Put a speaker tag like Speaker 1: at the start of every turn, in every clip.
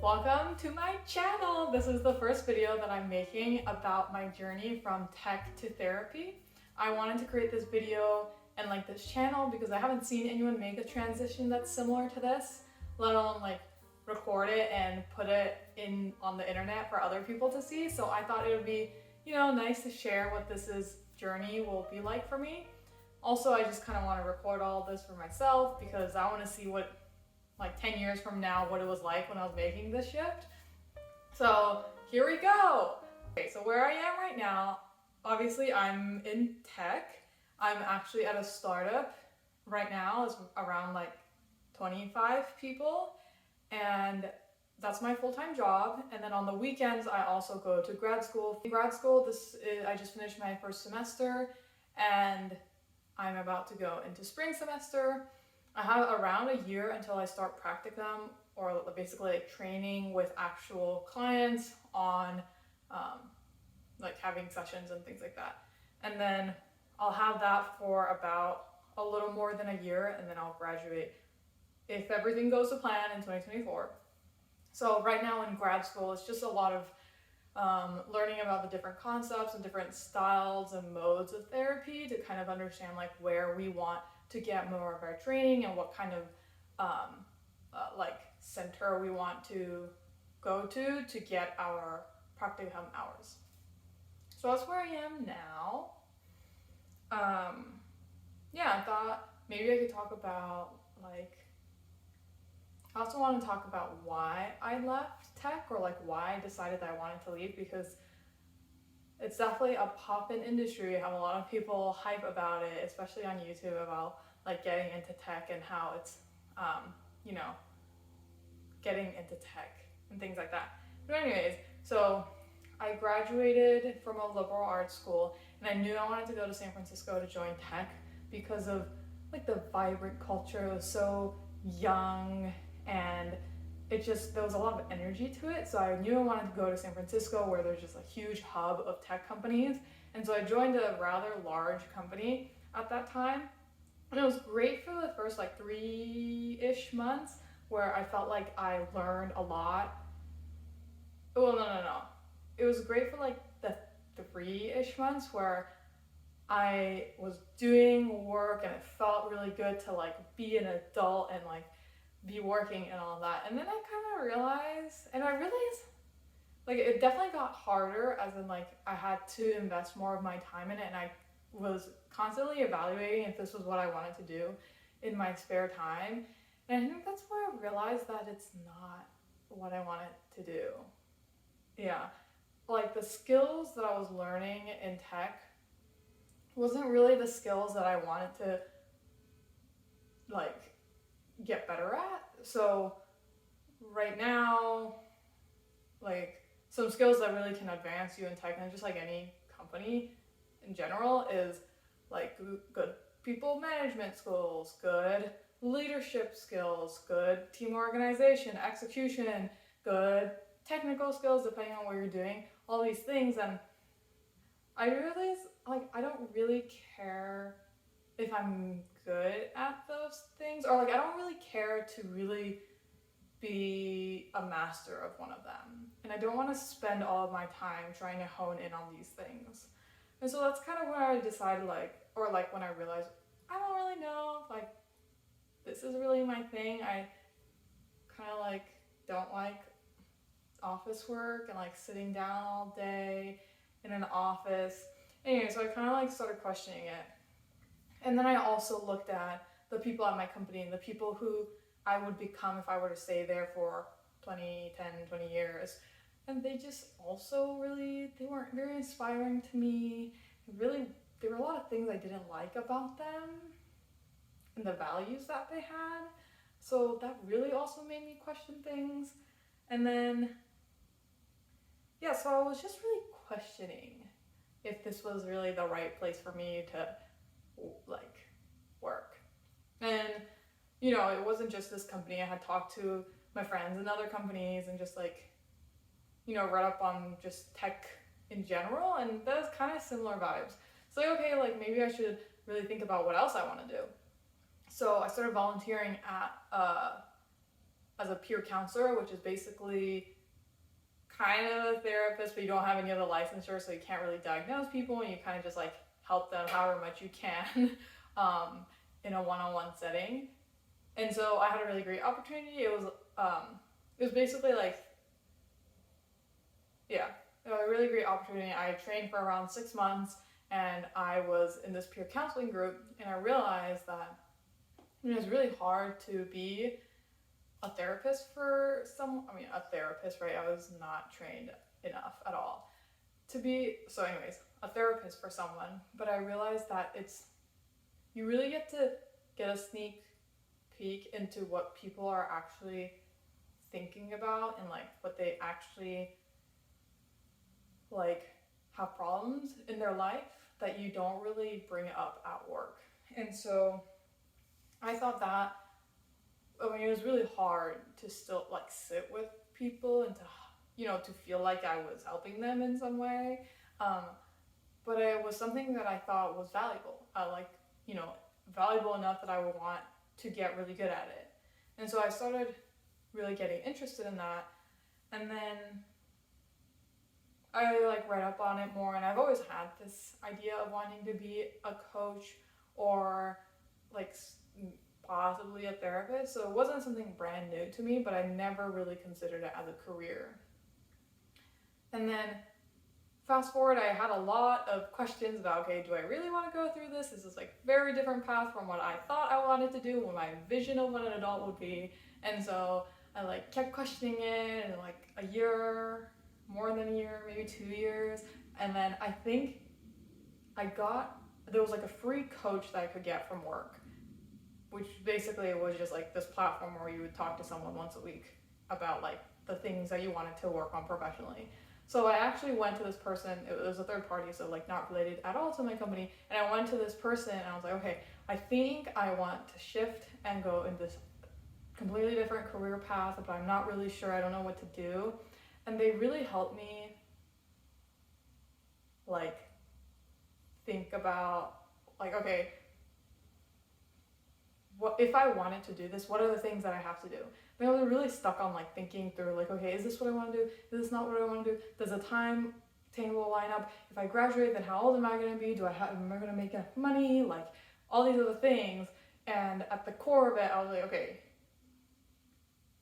Speaker 1: Welcome to my channel! This is the first video that I'm making about my journey from tech to therapy. I wanted to create this video and this channel because I haven't seen anyone make a transition that's similar to this, let alone record it and put it on the internet for other people to see. So I thought it would be, nice to share what journey will be like for me. Also, I just kind of want to record all this for myself because I want to see what 10 years from now, what it was like when I was making this shift. So here we go. Okay, so where I am right now, obviously I'm in tech. I'm actually at a startup right now. It's around 25 people, and that's my full-time job. And then on the weekends, I also go to grad school. In grad school, I just finished my first semester, and I'm about to go into spring semester. I have around a year until I start practicum, or basically training with actual clients on having sessions and things like that. And then I'll have that for about a little more than a year, and then I'll graduate if everything goes to plan in 2024. So right now in grad school, it's just a lot of learning about the different concepts and different styles and modes of therapy to kind of understand where we want to get more of our training and what kind of center we want to go to get our practicum hours. So that's where I am now. Yeah, I thought maybe I could talk about I also want to talk about why I left tech, or why I decided that I wanted to leave, because it's definitely a pop-in industry. I have a lot of people hype about it, especially on YouTube, about getting into tech and how it's, getting into tech and things like that. But anyways, so I graduated from a liberal arts school, and I knew I wanted to go to San Francisco to join tech because of the vibrant culture. It was so young, and there was a lot of energy to it. So I knew I wanted to go to San Francisco, where there's just a huge hub of tech companies. And so I joined a rather large company at that time. And it was great for the first 3-ish months, where I felt like I learned a lot. Well, no. It was great for the 3-ish months where I was doing work and it felt really good to be an adult and be working and all that. And then I kind of realized, it definitely got harder, as in I had to invest more of my time in it, and I was constantly evaluating if this was what I wanted to do in my spare time. And I think that's where I realized that it's not what I wanted to do. Yeah, the skills that I was learning in tech wasn't really the skills that I wanted to get better at. So right now, some skills that really can advance you in tech, and just any company in general, is good people management skills, good leadership skills, good team organization, execution, good technical skills, depending on what you're doing, all these things. And I realized I don't really care if I'm good at those things, or I don't really care to really be a master of one of them. And I don't want to spend all of my time trying to hone in on these things. And so that's kind of where I decided when I realized I don't really know if this is really my thing. I kind of don't like office work and sitting down all day in an office. Anyway, so I kind of started questioning it. And then I also looked at the people at my company and the people who I would become if I were to stay there for 20 years. And they just also they weren't very inspiring to me. There were a lot of things I didn't like about them and the values that they had. So that really also made me question things. And then, yeah, so I was just really questioning if this was really the right place for me to work. And it wasn't just this company. I had talked to my friends in other companies and just read up on just tech in general, and that was kind of similar vibes. So okay, maybe I should really think about what else I want to do. So I started volunteering at as a peer counselor, which is basically kind of a therapist, but you don't have any other licensure, so you can't really diagnose people, and you kind of just like help them however much you can in a one-on-one setting. And so I had a really great opportunity. It was basically like, yeah, a really great opportunity. I trained for around 6 months, and I was in this peer counseling group, and I realized that it was really hard to be a therapist for a therapist, right? I was not trained enough at all to be, so anyways, a therapist for someone. But I realized that you really get a sneak peek into what people are actually thinking about, and like what they actually like have problems in their life that you don't really bring up at work. And so I thought that, it was really hard to still like sit with people and to feel like I was helping them in some way. But it was something that I thought was valuable. Valuable enough that I would want to get really good at it. And so I started really getting interested in that. And then I read up on it more, and I've always had this idea of wanting to be a coach or possibly a therapist. So it wasn't something brand new to me, but I never really considered it as a career. And then fast forward, I had a lot of questions about, okay, do I really want to go through this? This is very different path from what I thought I wanted to do, what my vision of what an adult would be. And so I kept questioning it, and a year, more than a year, maybe 2 years. And then I think there was a free coach that I could get from work, which basically was just this platform where you would talk to someone once a week about the things that you wanted to work on professionally. So I actually went to this person. It was a third party, so not related at all to my company. And I went to this person, and I was like, okay, I think I want to shift and go in this completely different career path, but I'm not really sure. I don't know what to do. And they really helped me think about okay, what if I wanted to do this, what are the things that I have to do? I was really stuck on thinking through okay, is this what I want to do? Is this not what I want to do? Does the timetable line up? If I graduate, then how old am I going to be? Am I going to make enough money? All these other things. And at the core of it, I was like, okay,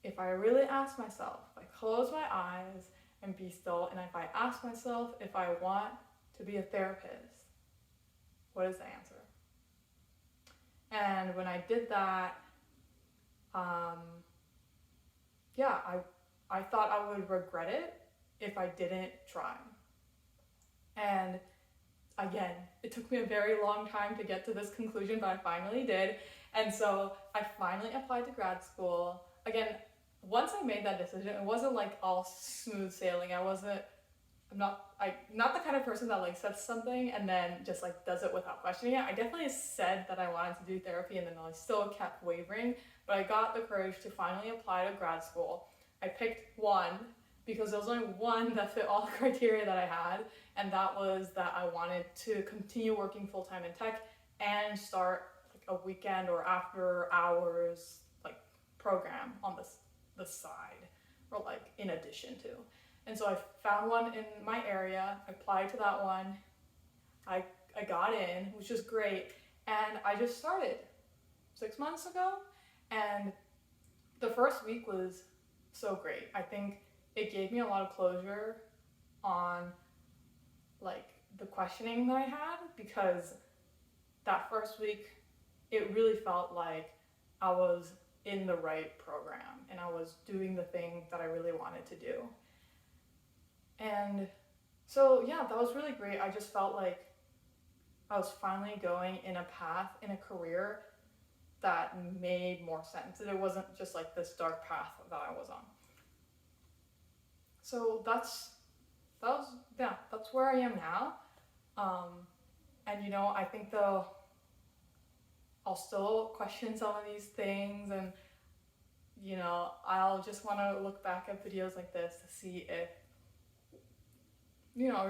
Speaker 1: if I really ask myself, if I close my eyes and be still, and if I ask myself if I want to be a therapist, what is the answer? And when I did that, I thought I would regret it if I didn't try. And again, it took me a very long time to get to this conclusion, but I finally did. And so I finally applied to grad school. Again, once I made that decision, it wasn't all smooth sailing. I'm not the kind of person that says something and then just does it without questioning it. I definitely said that I wanted to do therapy, and then I still kept wavering, but I got the courage to finally apply to grad school. I picked one because there was only one that fit all the criteria that I had, and that was that I wanted to continue working full-time in tech and start a weekend or after hours program on the side, or in addition to. And so I found one in my area, I applied to that one, I got in, which was great, and I just started 6 months ago, and the first week was so great. I think it gave me a lot of closure on the questioning that I had, because that first week, it really felt like I was in the right program, and I was doing the thing that I really wanted to do. And so, yeah, that was really great. I just felt like I was finally going in a path, in a career that made more sense. And it wasn't just this dark path that I was on. So that's where I am now. And I think I'll still question some of these things, and I'll just want to look back at videos like this to see if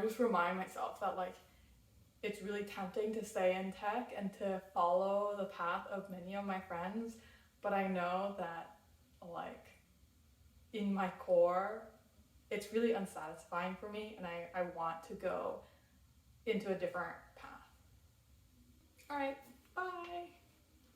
Speaker 1: just remind myself that it's really tempting to stay in tech and to follow the path of many of my friends, but I know that in my core, it's really unsatisfying for me, and I want to go into a different path. All right,